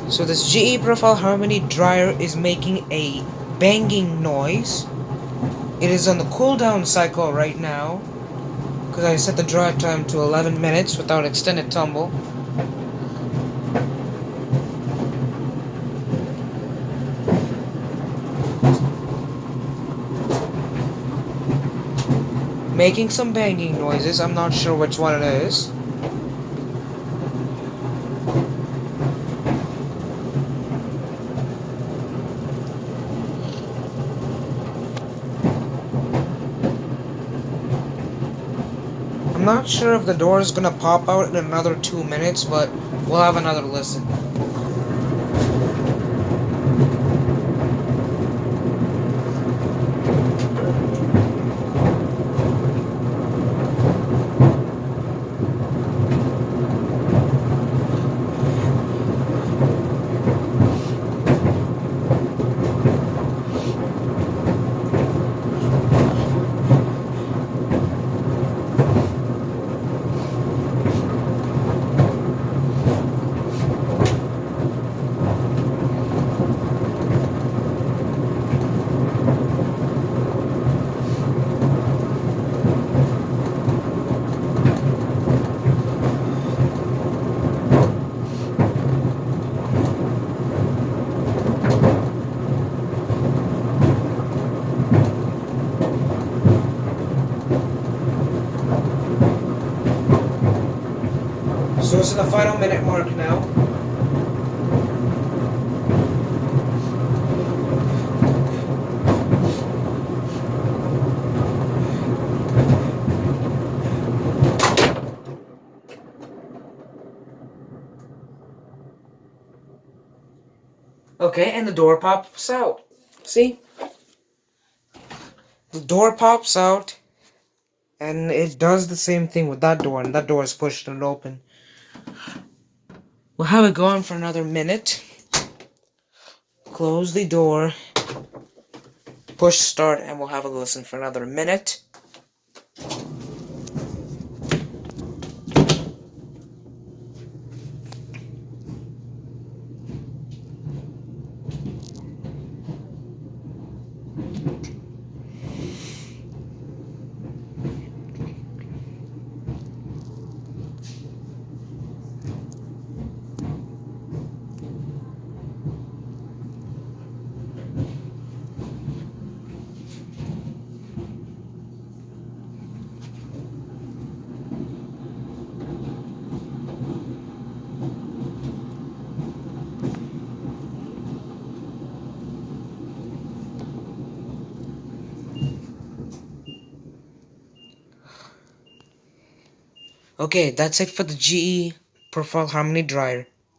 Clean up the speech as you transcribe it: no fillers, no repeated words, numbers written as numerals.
So this GE Profile Harmony dryer is making a banging noise. It is on the cooldown cycle right now, because I set the dryer time to 11 minutes without extended tumble. Making some banging noises, I'm not sure which one it is. I'm not sure if the door is gonna pop out in another 2 minutes, but we'll have another listen. So it's in the final minute mark now. Okay, and the door pops out. See? The door pops out, and it does the same thing with that door, and that door is pushed and open. We'll have it going for another minute. Close the door, push start, and we'll have a listen for another minute. Okay, that's it for the GE Profile Harmony dryer.